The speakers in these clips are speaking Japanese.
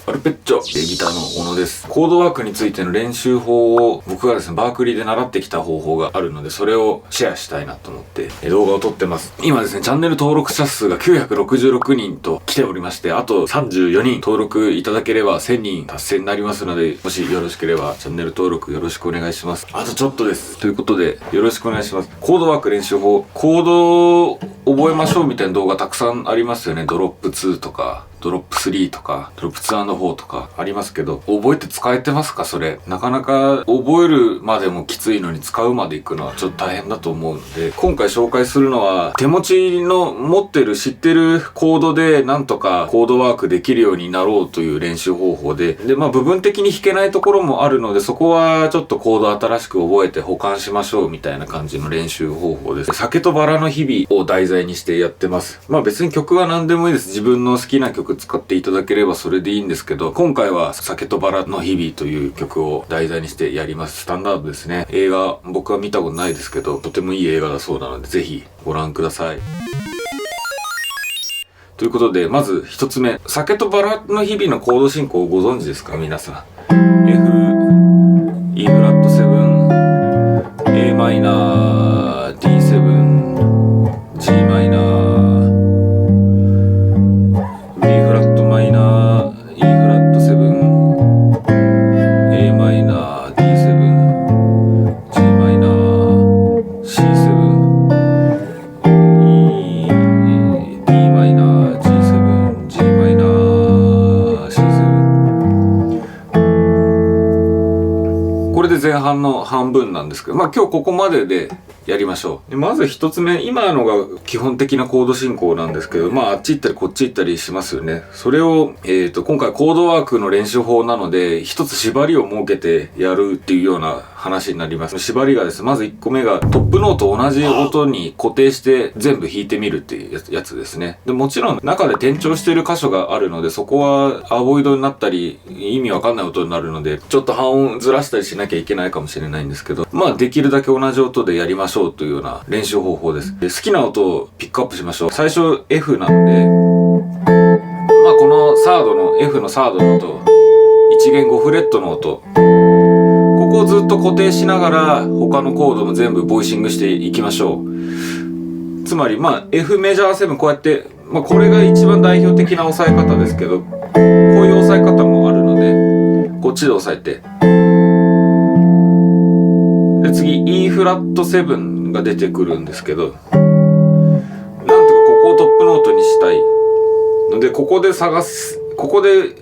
アルペッチョギターの小野です。コードワークについての練習法を僕がですね、バークリーで習ってきた方法があるので、それをシェアしたいなと思って動画を撮ってます。今ですね、チャンネル登録者数が966人と来ておりまして、あと34人登録いただければ1000人達成になりますので、もしよろしければチャンネル登録よろしくお願いします。あとちょっとです。ということで、よろしくお願いします。コードワーク練習法、コードを覚えましょうみたいな動画たくさんありますよね。ドロップ2とか、ドロップ3とか、ドロップ 2&4 とかありますけど、覚えて使えてますかそれ。なかなか覚えるまでもきついのに使うまでいくのはちょっと大変だと思うので、今回紹介するのは、手持ちの持ってる知ってるコードでなんとかコードワークできるようになろうという練習方法で、部分的に弾けないところもあるので、そこはちょっとコード新しく覚えて保管しましょうみたいな感じの練習方法です。酒とバラの日々を題材にしてやってます。別に曲は何でもいいです。自分の好きな曲使っていただければそれでいいんですけど、今回は酒とバラの日々という曲を題材にしてやります。スタンダードですね。映画、僕は見たことないですけど、とてもいい映画だそうなので、ぜひご覧ください。ということで、まず一つ目。酒とバラの日々のコード進行をご存知ですか皆さん。F、E フラット7、A マイナー、D7、G マイナー、B フラットマイナー、E フラット7、A マイナー、D7、G マイナー、C7、D マイナー、G7、G マイナー、C7。これで前半の半分なんですけど、今日ここまででやりましょう。まず一つ目、今のが基本的なコード進行なんですけど、あっち行ったりこっち行ったりしますよね。それを、今回コードワークの練習法なので、一つ縛りを設けてやるっていうような話になります。縛りがですね、まず1個目がトップノート同じ音に固定して全部弾いてみるっていうやつですね。で、もちろん中で転調してる箇所があるので、そこはアボイドになったり、意味わかんない音になるので、ちょっと半音ずらしたりしなきゃいけないかもしれないんですけど、できるだけ同じ音でやりましょうというような練習方法です。で、好きな音をピックアップしましょう。最初 F なので、このサードの F のサードの音、1弦5フレットの音、ここをずっと固定しながら他のコードも全部ボイシングしていきましょう。つまりF メジャー7、こうやってこれが一番代表的な押さえ方ですけど、こういう押さえ方もあるので、こっちで押さえて、で次 E フラット7が出てくるんですけど、なんとかここをトップノートにしたいので、ここで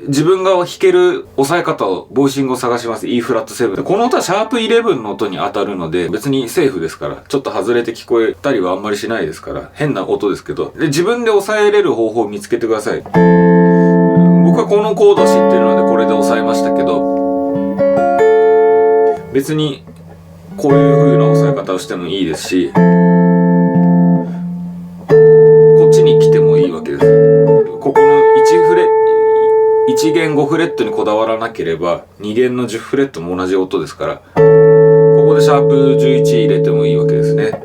自分が弾ける押さえ方を、ボイシングを探します。E フラット7。この音はシャープ11の音に当たるので、別にセーフですから、ちょっと外れて聞こえたりはあんまりしないですから、変な音ですけど。で、自分で押さえれる方法を見つけてください。僕はこのコード知ってるのでこれで押さえましたけど、別にこういう風な押さえ方をしてもいいですし、こっちに来てもいいわけです。ここの1弦5フレットにこだわらなければ2弦の10フレットも同じ音ですから、ここでシャープ11入れてもいいわけですね。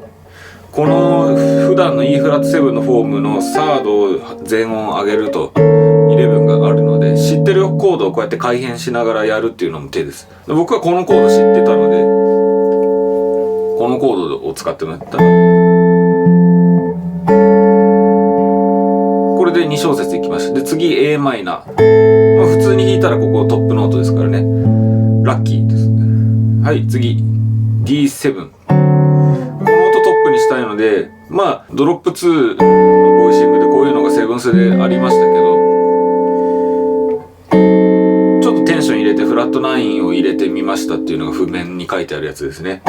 この普段の E フラット7のフォームのサードを全音上げると11があるので、知ってるコードをこうやって改変しながらやるっていうのも手です。僕はこのコード知ってたので、このコードを使ってもらったら、これで2小節いきました。で、次 A マイナー。普通に弾いたらここトップノートですからね。ラッキーです。はい、次 D7。この音トップにしたいので、ドロップ2のボイシングでこういうのがセブンスでありましたけど、ちょっとテンション入れてフラット9を入れてみましたっていうのが譜面に書いてあるやつですね。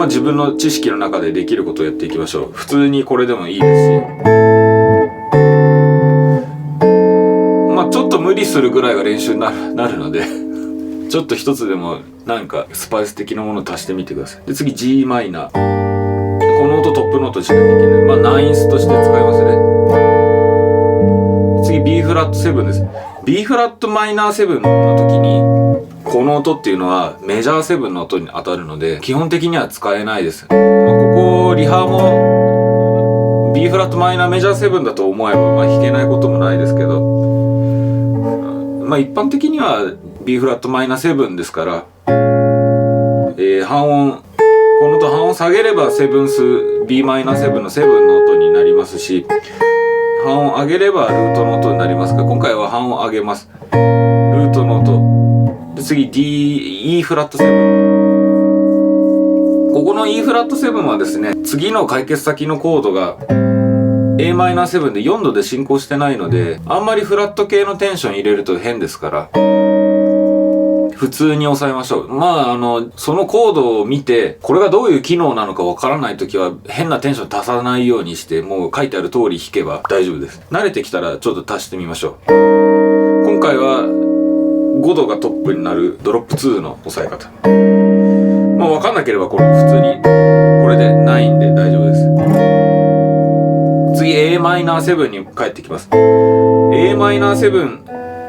自分の知識の中でできることをやっていきましょう。普通にこれでもいいですし、ちょっと無理するぐらいが練習になるのでちょっと一つでもスパイス的なものを足してみてください。で、次 G マイナー。この音トップノートしなきゃいけない。ナインスとして使いますね。次 B フラット7です。B フラットマイナー7の時にこの音っていうのはメジャー7の音に当たるので、基本的には使えないです。ここリハも B フラットマイナーメジャー7だと思えば弾けないこともないですけど、一般的には B フラットマイナー7ですから、半音、この音半音下げればセブンス b マイナー7の7の音になりますし、半音上げればルートの音になりますが、今回は半音上げます。ルートの音で、次 E フラット7。ここの E フラット7はですね、次の解決先のコードが a マイナー7で4度で進行してないので、あんまりフラット系のテンション入れると変ですから、普通に押さえましょう。そのコードを見て、これがどういう機能なのかわからないときは、変なテンション足さないようにして、もう書いてある通り弾けば大丈夫です。慣れてきたらちょっと足してみましょう。今回は5度がトップになるドロップ2の押さえ方。わかんなければこれ普通に、これで9で大丈夫です。次 a マイナー7に帰ってきます。a マイナー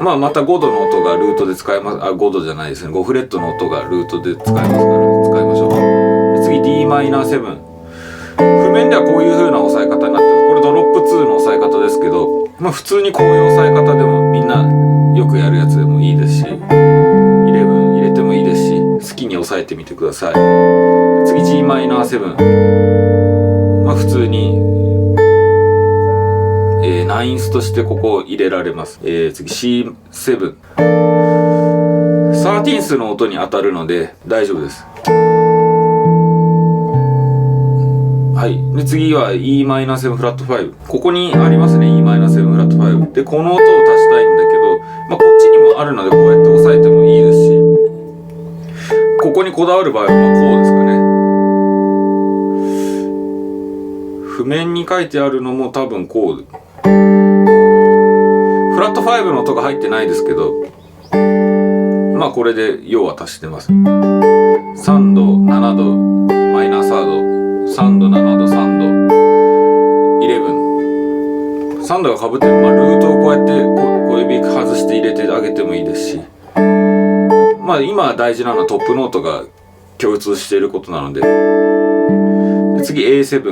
7、また5度の音がルートで使えます。5度じゃないですね。5フレットの音がルートで使えますから、使いましょう。次 d マイナー7。譜面ではこういう風な押さえ方になってます。これドロップ2の押さえ方ですけど、普通にこういう押さえ方でもみんなよくやるやつでもいいですし、11入れてもいいですし、好きに押さえてみてください。次 g マイナー7。普通にナインスとしてここ入れられます。次 C7。13スの音に当たるので大丈夫です。はい。で、次は Em7 フラット5。ここにありますね。Em7 フラット5。で、この音を足したいんだけど、こっちにもあるのでこうやって押さえてもいいですし、ここにこだわる場合はこうですかね。譜面に書いてあるのも多分こう。フラット5の音が入ってないですけど、これで要は足してます。3度、7度、マイナーサード、3度、7度、3度、11。3度が被ってる、ルートをこうやって小指外して入れてあげてもいいですし、今大事なのはトップノートが共通していることなので。で、次 A7。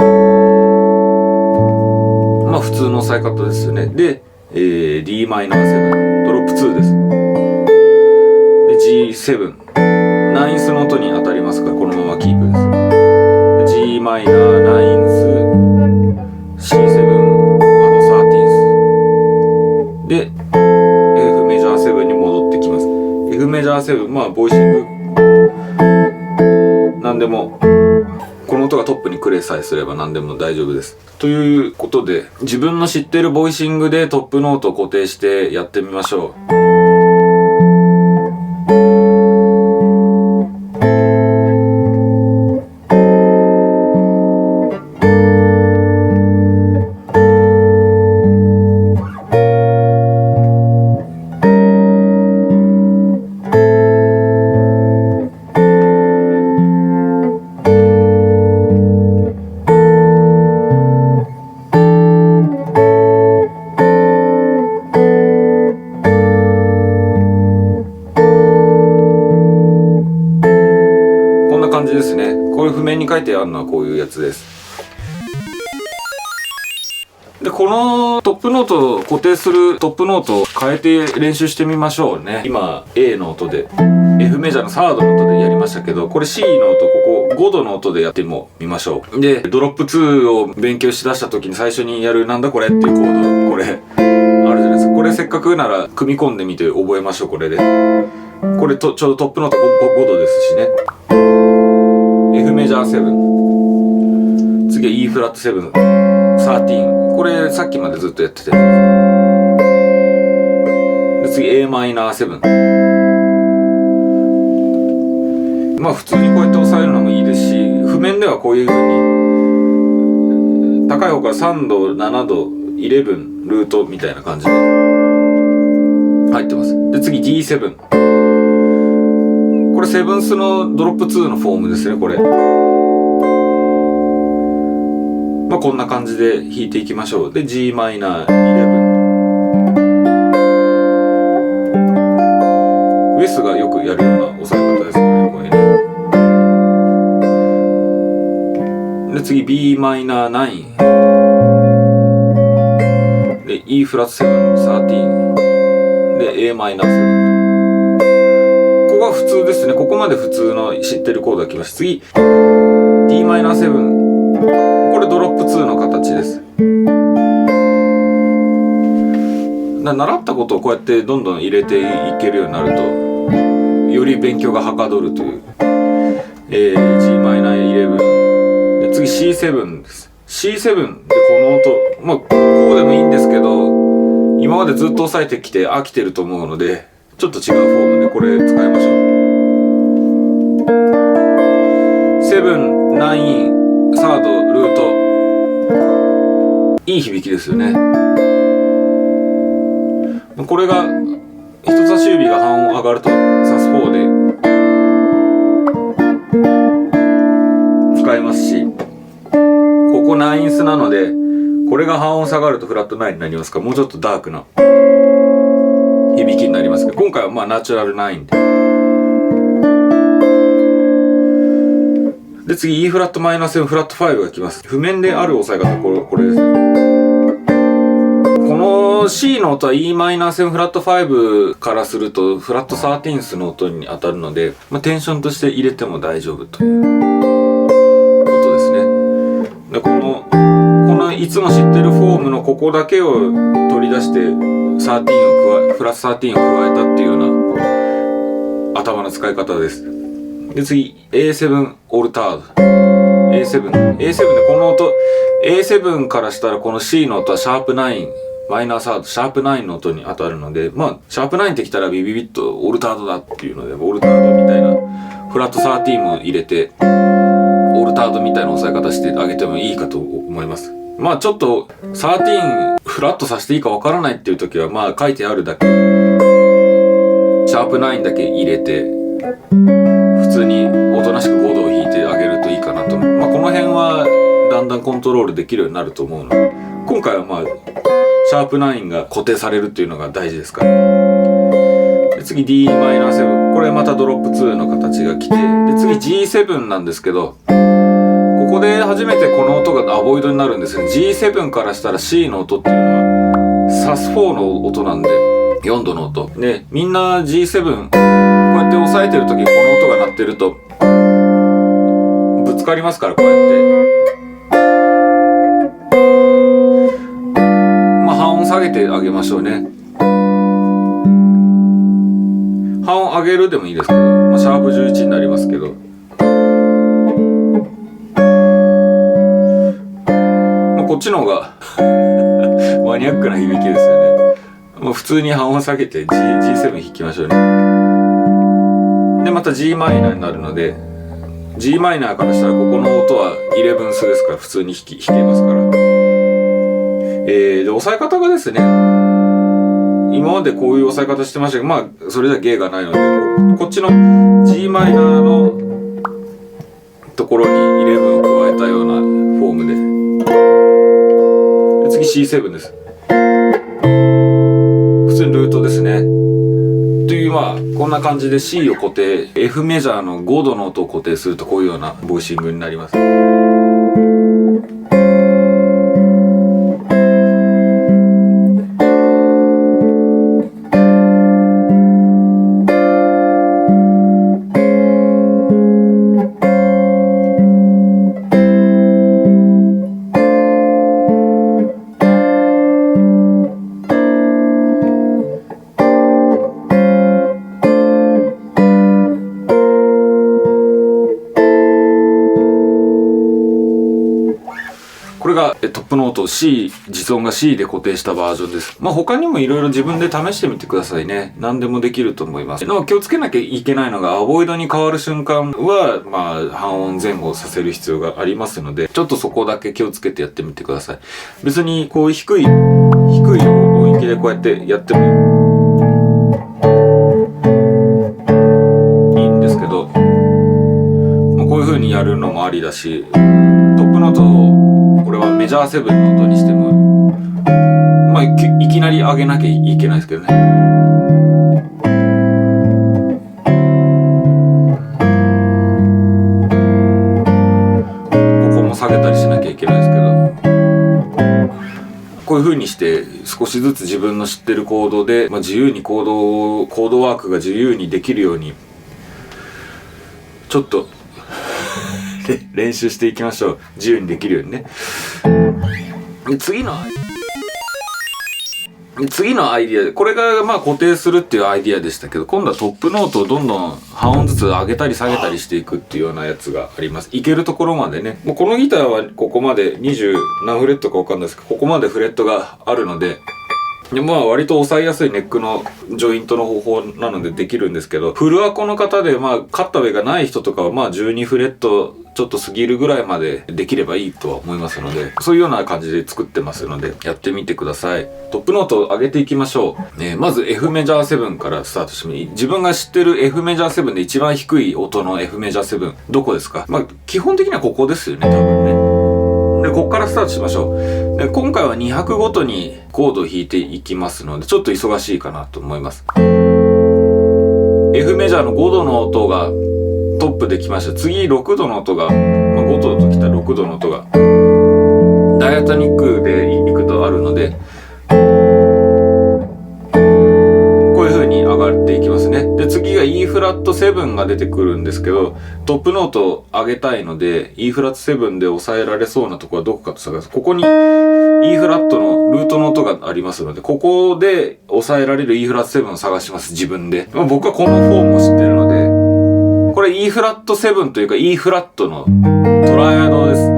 普通の押さえ方ですよね。で、d マイナー7、ドロップ2です。で G7、ナインスの音に当たりますから、このままキープです。で G マイナー、ナインス、C7、13ス。で、F メジャー7に戻ってきます。F メジャー7、ボイシング、なんでも、この音がトップにくれさえすれば何でも大丈夫です。ということで、自分の知っているボイシングでトップノートを固定してやってみましょう。感じですね。こういう譜面に書いてあるのはこういうやつです。で、このトップノートを固定するトップノートを変えて練習してみましょうね。今 A の音で F メジャーのサードの音でやりましたけど、これ C の音、ここ5度の音でやってもみましょう。で、ドロップ2を勉強しだした時に最初にやるなんだこれっていうコード、これあるじゃないですか。これせっかくなら組み込んでみて覚えましょう。これでこれちょうどトップノート 5度ですしね。F メジャー7、次は E フラット7、13。これさっきまでずっとやってて、で次 A マイナー7。普通にこうやって押さえるのもいいですし、譜面ではこういう風に高い方から3度、7度、11ルートみたいな感じで入ってます。で次 D7。これセブンスのドロップ2のフォームですね。これこんな感じで弾いていきましょう。で G マイナー11。ウェスがよくやるような押さえ方ですね、これね。で次 B マイナー9。で E フラット7、13。で a マイナー7。ここが普通ですね。ここまで普通の知ってるコードが来ました。次 d マイナー7。これドロップ2の形です。習ったことをこうやってどんどん入れていけるようになるとより勉強がはかどるという、G マイナー11で、次 C7 です。 C7 でこの音、まあこうでもいいんですけど、今までずっと押さえてきて飽きてると思うので、ちょっと違うフォームでこれ使いましょう。7、9、サード、ルート、いい響きですよね。これが人差し指が半音上がるとサス4で使えますし、ここナインスなのでこれが半音下がるとフラット9になりますから、もうちょっとダークな響きになりますけど、今回はまあナチュラル9で次 E フラットマイナー7フラット5が来ます。譜面である押さえ方、これですね。この C の音は E マイナー7フラット5からするとフラット13thの音に当たるので、まあ、テンションとして入れても大丈夫という音ですね。でこのいつも知ってるフォームのここだけを取り出して13をプラス13を加えたっていうような頭の使い方です。で次 A7 オルタード A7 でこの音 A7 からしたらこの C の音はシャープ9マイナーサードシャープ9の音に当たるので、まあシャープ9ってきたらビビビッとオルタードだっていうので、オルタードみたいなフラット13も入れてオルタードみたいな押さえ方してあげてもいいかと思います。まあちょっと13フラットさせていいかわからないっていう時は、まあ書いてあるだけシャープ9だけ入れて普通におとなしく5度を弾いてあげるといいかなと思う。まあこの辺はだんだんコントロールできるようになると思うので、今回はまあシャープ9が固定されるっていうのが大事ですから。で次 d マイナー7、これまたドロップ2の形が来て、で次 G7 なんですけど、ここで初めてこの音がアボイドになるんですね。 G7 からしたら C の音っていうのはサス4の音なんで、4度の音で、みんな G7 こうやって押さえてる時にこの音が鳴ってるとぶつかりますから、こうやって半音下げてあげましょうね。半音上げるでもいいですけど、まあ、シャープ11になりますけど、まあ、こっちの方がマニアックな響きですよね。まあ、普通に半音下げて G7 弾きましょうね。でまた G マイナーになるので、 G マイナーからしたらここの音は11スですから、普通に弾けますから。で押さえ方がですね、今までこういう押さえ方してましたけど、まあそれじゃ芸がないので、こっちの G マイナーのところに11を加えたようなフォームで、次 C7 です。普通にルートですね。という、まあこんな感じで C を固定、F メジャーの5度の音を固定するとこういうようなボイシングになります。これがトップノート C、実音が C で固定したバージョンです。まあ他にもいろいろ自分で試してみてくださいね。何でもできると思います。でも気をつけなきゃいけないのが、アボイドに変わる瞬間はまあ半音前後させる必要がありますので、ちょっとそこだけ気をつけてやってみてください。別にこういう低い音域でこうやってやってもいいんですけど、まあ、こういう風にやるのもありだし、トップノートをこれはメジャー7の音にしても、まあいきなり上げなきゃいけないですけどね。ここも下げたりしなきゃいけないですけど、こういう風にして少しずつ自分の知ってるコードで、自由にコードワークが自由にできるようにちょっと練習していきましょう。自由にできるようにね。で次のアイディア、これが固定するっていうアイディアでしたけど、今度はトップノートをどんどん半音ずつ上げたり下げたりしていくっていうようなやつがあります。いけるところまでね。もうこのギターはここまで20何フレットかわかんないですけど、ここまでフレットがあるので、割と押さえやすいネックのジョイントの方法なのでできるんですけど、フルアコの方でカッタウェイがない人とかは12フレットちょっと過ぎるぐらいまでできればいいとは思いますので、そういうような感じで作ってますのでやってみてください。トップノートを上げていきましょう。まず F メジャー7からスタートして自分が知ってる F メジャー7で一番低い音の F メジャー7どこですか？基本的にはここですよね、多分ね。で、こっからスタートしましょう。で、今回は2拍ごとにコードを弾いていきますので、ちょっと忙しいかなと思います。F メジャーの5度の音がトップできました。次6度の音が、5度ときた6度の音がダイアトニックでいくとあるので、こういう風に上がっていきますね。で、次が E フラット7が出てくるんですけど、トップノートを上げたいので E フラット7で抑えられそうなところはどこかと探す。ここに E フラットのルートの音がありますので、ここで抑えられる E フラット7を探します、自分で。僕はこのフォームを知ってるので、これ E フラット7というか E フラットのトライアドです。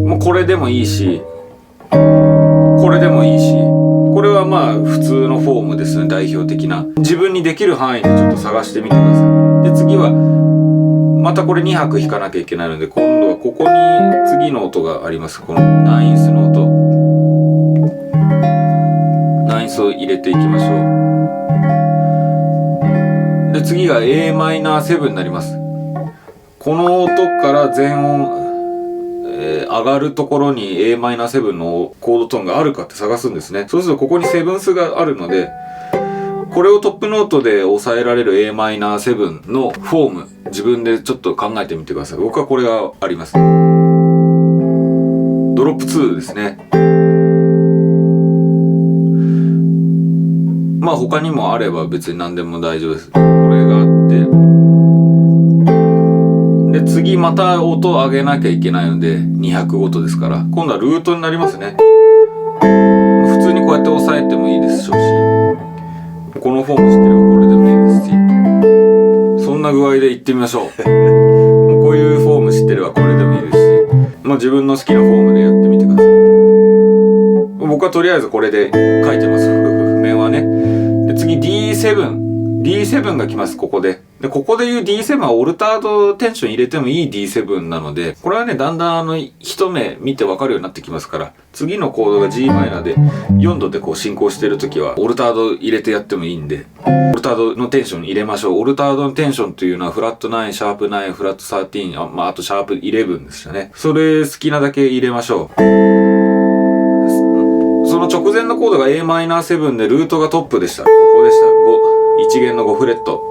もうこれでもいいし、これでもいいし、これは普通のフォームですね、代表的な。自分にできる範囲でちょっと探してみてください。で、次はまたこれ2拍弾かなきゃいけないので、今度はここに次の音があります。このナインスの音、ナインスを入れていきましょう。で、次が Am7 になります。この音から全音、上がるところに Am7 のコードトーンがあるかって探すんですね。そうするとここにセブンスがあるので、これをトップノートで抑えられる Am7 のフォーム、自分でちょっと考えてみてください。僕はこれがあります。ドロップ2ですね。他にもあれば別に何でも大丈夫です。これがあって、で、次また音を上げなきゃいけないので、2拍ごとですから、今度はルートになりますね。普通にこうやって押さえてもいいでしょうし、このフォーム知ってればこれでもいいですし、そんな具合でいってみましょう。こういうフォーム知ってればこれでもいいですし、自分の好きなフォームでやってみてください。僕はとりあえずこれで書いてます。譜面はね。で、次 D7 が来ます。ここでここでいう D7 はオルタードテンション入れてもいい D7 なので、これはね、だんだん一目見てわかるようになってきますから、次のコードが g マイナーで4度でこう進行してるときはオルタード入れてやってもいいんで、オルタードのテンション入れましょう。オルタードのテンションというのはフラット9、シャープ9、フラット13、あとシャープ11ですよね。それ好きなだけ入れましょう。その直前のコードが Am7 でルートがトップでした。ここでした。1弦の5フレット。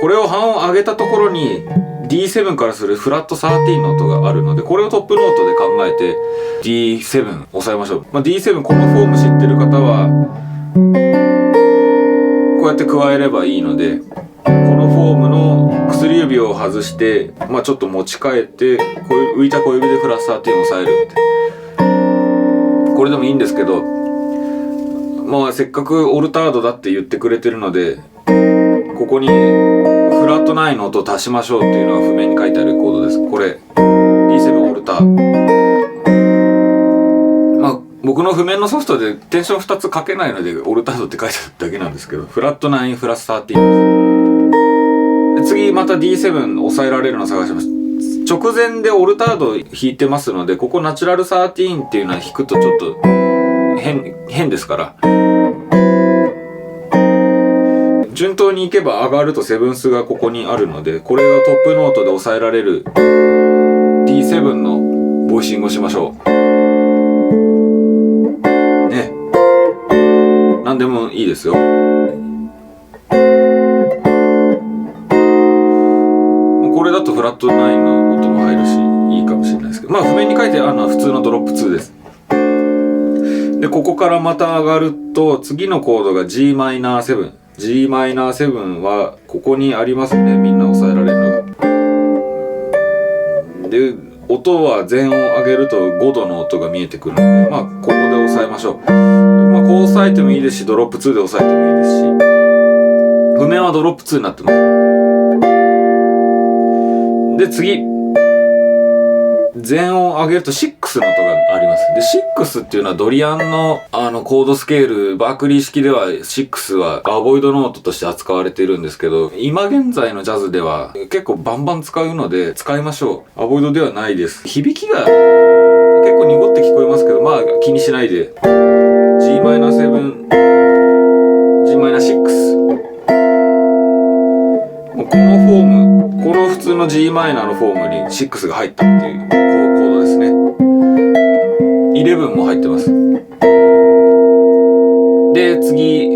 これを半音上げたところに D7 からするフラット13の音があるので、これをトップノートで考えて D7 押さえましょう。D7 このフォーム知ってる方はこうやって加えればいいので、このフォームの薬指を外してちょっと持ち替えて、浮いた小指でフラット13を押さえるみたいな、これでもいいんですけど、せっかくオルタードだって言ってくれてるので、ここにフラット9の音を足しましょうっていうのは譜面に書いてあるコードです。これ D7 オルター。僕の譜面のソフトでテンション2つ書けないのでオルタードって書いてあるだけなんですけど、フラット9フラット13です。で、次また D7 抑えられるのを探します。直前でオルタード弾いてますので、ここナチュラル13っていうのは弾くとちょっと変ですから、順当にいけば上がるとセブンスがここにあるので、これがトップノートで抑えられる D7 のボイシングをしましょうね。何でもいいですよ。これだとフラット9の音も入るしいいかもしれないですけど、譜面に書いてあ普通のドロップ2です。でここからまた上がると次のコードが Gm7。Gm7 はここにありますね。みんな押さえられるのが。で音は全音上げると5度の音が見えてくるので、まあここで押さえましょう。まあこう押さえてもいいですし、ドロップ2で押さえてもいいですし、譜面はドロップ2になってます。で次全音上げると6の音があります。で6っていうのはドリアンのコードスケール、バークリー式では6はアボイドノートとして扱われているんですけど、今現在のジャズでは結構バンバン使うので使いましょう。アボイドではないです。響きが結構濁って聞こえますけど、まあ気にしないで。 Gm7、Gm6、もうこのフォーム、この普通の G マイナーのフォームに6が入ったっていうコードですね。11も入ってます。で次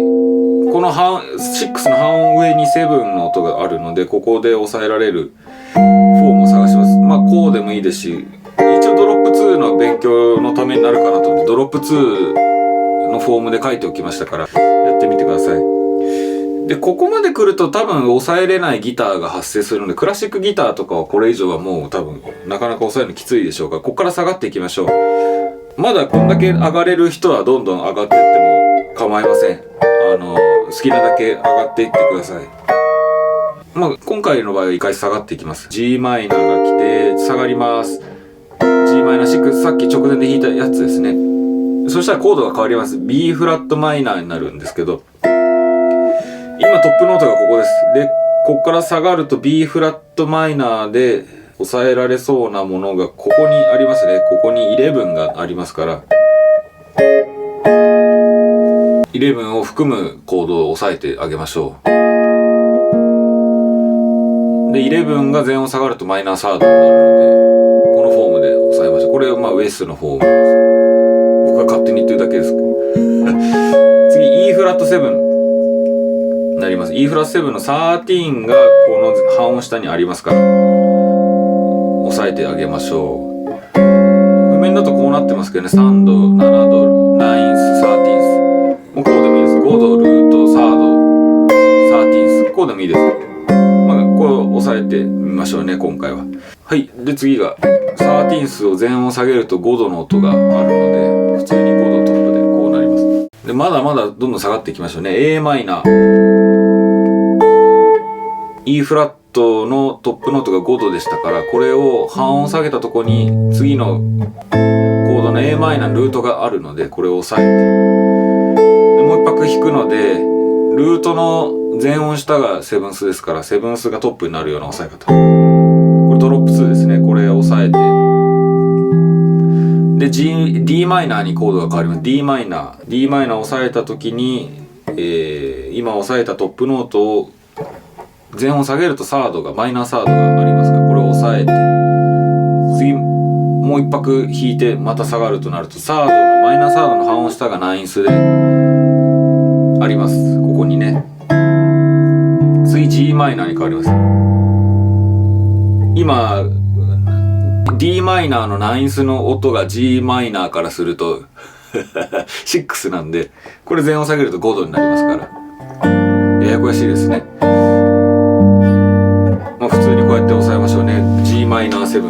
この6の半音上に7の音があるので、ここで押さえられるフォームを探します。まあこうでもいいですし、一応ドロップ2の勉強のためになるかなと思ってドロップ2のフォームで書いておきましたから、やってみてください。でここまで来ると多分抑えれないギターが発生するので、クラシックギターとかはこれ以上はもう多分なかなか抑えるのきついでしょうから、ここから下がっていきましょう。まだこんだけ上がれる人はどんどん上がっていっても構いません。好きなだけ上がっていってください。まあ今回の場合は一回下がっていきます。 G マイナーが来て下がります。 G マイナー6、さっき直前で弾いたやつですね。そしたらコードが変わります。 B フラットマイナーになるんですけど、今トップノートがここです。でここから下がると B フラットマイナーで抑えられそうなものがここにありますね。ここに11がありますから、11を含むコードを押さえてあげましょう。で11が全音下がるとマイナーサードになるので、このフォームで押さえましょう。これはまあウエスのフォームです。僕が勝手に言ってるだけですけど次 E フラット7なります。 E フラット7の13がこの半音下にありますから押さえてあげましょう。譜面だとこうなってますけどね。3度、7度、ナインス、サーティンス、もうこうでもいいです。5度、ルート、サード、サーティンス、こうでもいいです。まあこう押さえてみましょうね今回は。はい。で次がサーティンスを全音下げると5度の音があるので、普通に5度トップでこうなります。でまだまだどんどん下がっていきましょうね。 A マイナー、E フラットのトップノートが5度でしたから、これを半音下げたとこに次のコードの A マイナーのルートがあるので、これを押さえて、でもう一拍弾くので、ルートの全音下がセブンスですから、セブンスがトップになるような押さえ方。これドロップ2ですね。これを押さえて、で D マイナーにコードが変わります。 D マイナーを押さえた時に、今押さえたトップノートを全音下げるとサードが、マイナーサードがありますから、これを押さえて次もう一拍弾いてまた下がるとなると、サードのマイナーサードの半音下がナインスであります。ここにね。次 G マイナーに変わります。今 D マイナーのナインスの音が G マイナーからすると6なんで、これ全音下げると5度になりますから、ややこしいですね。まあ普通にこうやって押さえましょうね。 G マイナー7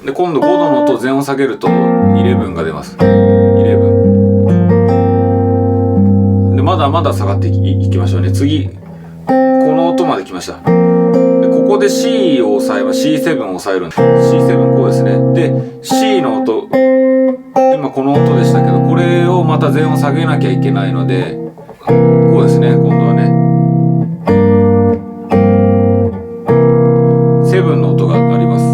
で、今度5度の音を全音下げると11が出ます。11でまだまだ下がっていきましょうね。次この音まで来ました。でここで C を押さえます。 C7 を押さえるんです。 C7 こうですね。で C の音、今この音でしたけど、これをまた全音下げなきゃいけないので、こうですね。今度はね7の音があります。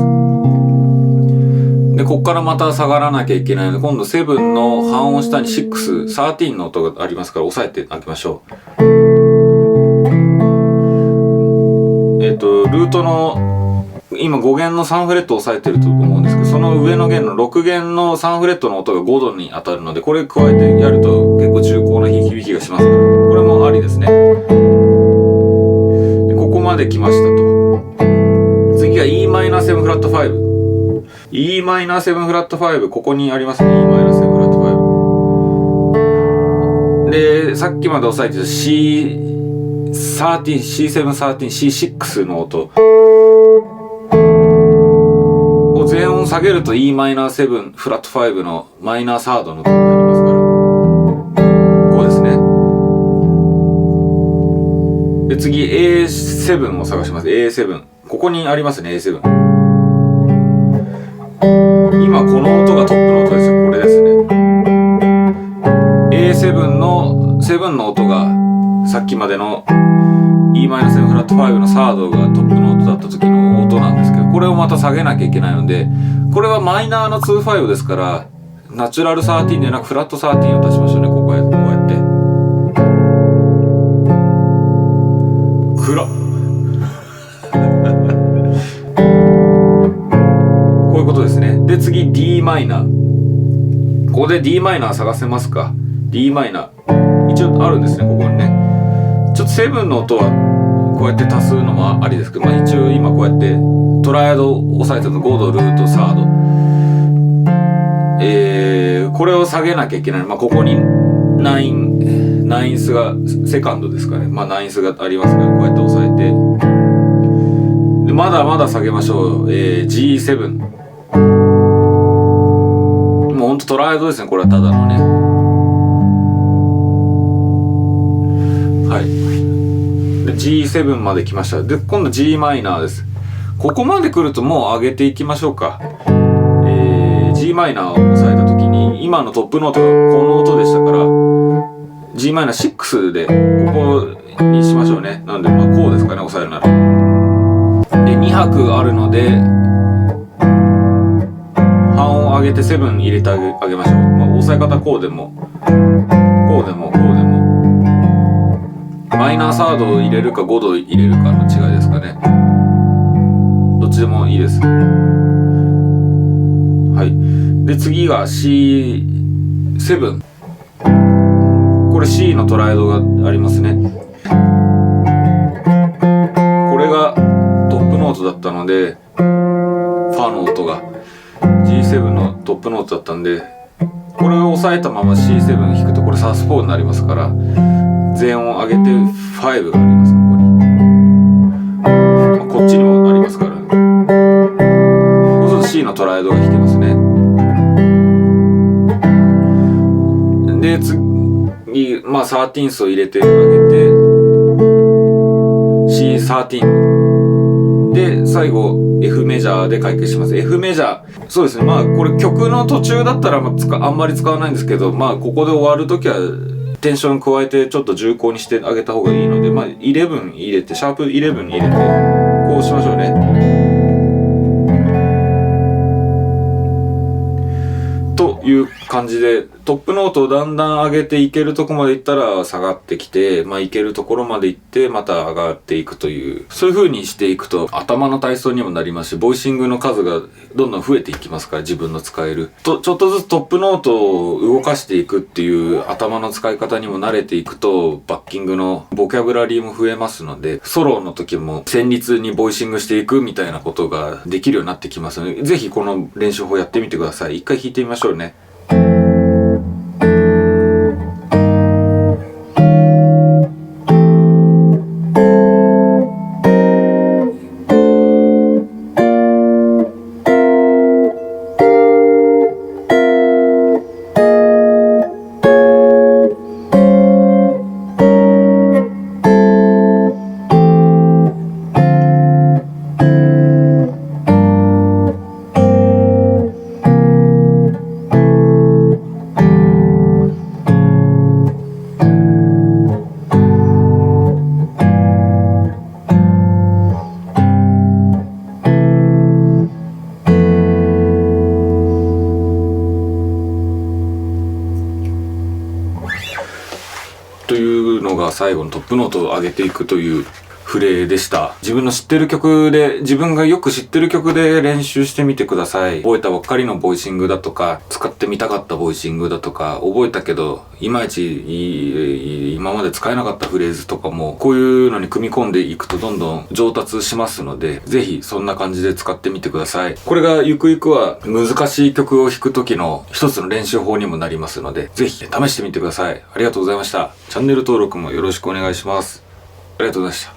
でここからまた下がらなきゃいけないので、今度7の半音下に6、13の音がありますから、押さえてあげましょう。ルートの今5弦の3フレットを押さえてると思うんですけど、その上の弦の6弦の3フレットの音が5度に当たるので、これ加えてやると結構重厚な響きがしますから、これもありですね。でここまで来ましたと。次が Em7 フラット5。Em7 フラット5、ここにありますね。Em7 フラット5。で、さっきまで押さえてた C7、C6 の音を全音下げると Em7 フラット5のマイナーサードの音になりますから。こうですね。で、次 A7 を探します。A7。ここにありますね、A7。今この音がトップの音ですよ。これですね。A7 の7の音がさっきまでの Em7 フラット5のサードがトップの音だった時の音なんですけど、これをまた下げなきゃいけないので、これはマイナーの2-5ですから、ナチュラル13でなくフラット13を出しましょうね。こうやって暗っこういうことですね。で、次 d マイナー。ここで d マイナー探せますか？ d マイナー一応あるんですね、ここにね。ちょっと7の音はこうやって足すのもありですけど、まあ一応今こうやってトライアドを押さえてるの5度ルートサード、これを下げなきゃいけない。まあここにナインスがセカンドですかね。まあナインスがありますから、こうやって押さえて、でまだまだ下げましょう。G7。もうほんとトライアドですね、これはただのね。はい。で G7 まで来ました。で今度 G マイナーです。ここまで来るともう上げていきましょうか。G マイナーを押さえた時に今のトップノートがこの音でしたから、 G マイナー6でここにしましょうね。なんでまあこうですかね、押さえるなら。で2拍あるので半音上げて7入れてあげましょう。まあ、押さえ方こうでもこうでもこうでも、マイナーサードを入れるか5度入れるかの違いですかね。どっちでもいいです。はい。で次が C7。これ C のトライアドがありますね。これがトップノートだったので、ファの音が G7 のトップノートだったんで、これを押さえたまま C7 弾くとこれサス4になりますから、全音上げて5があります。ここに、まあ、こっちにもありますから、そうすると C のトライアドが弾けますね。で次まあ13を入れてあげて C13 で最後 F メジャーで解決します。 F メジャー、そうですね。まあこれ曲の途中だったらあんまり使わないんですけど、まあここで終わるときはテンション加えてちょっと重厚にしてあげた方がいいので、まあ11入れて、シャープ11入れてこうしましょうね。という感じで、トップノートをだんだん上げていけるところまでいったら下がってきて、まあいけるところまでいってまた上がっていくという、そういう風にしていくと頭の体操にもなりますし、ボイシングの数がどんどん増えていきますから、自分の使えるとちょっとずつトップノートを動かしていくっていう頭の使い方にも慣れていくと、バッキングのボキャブラリーも増えますので、ソロの時も旋律にボイシングしていくみたいなことができるようになってきますので、ぜひこの練習法やってみてください。一回弾いてみましょうね。というのが最後のトップノートを上げていくというフレでした。自分の知ってる曲で、自分がよく知ってる曲で練習してみてください。覚えたばっかりのボイシングだとか、使ってみたかったボイシングだとか、覚えたけど、いまいち今まで使えなかったフレーズとかも、こういうのに組み込んでいくとどんどん上達しますので、ぜひそんな感じで使ってみてください。これがゆくゆくは難しい曲を弾く時の一つの練習法にもなりますので、ぜひ試してみてください。ありがとうございました。チャンネル登録もよろしくお願いします。ありがとうございました。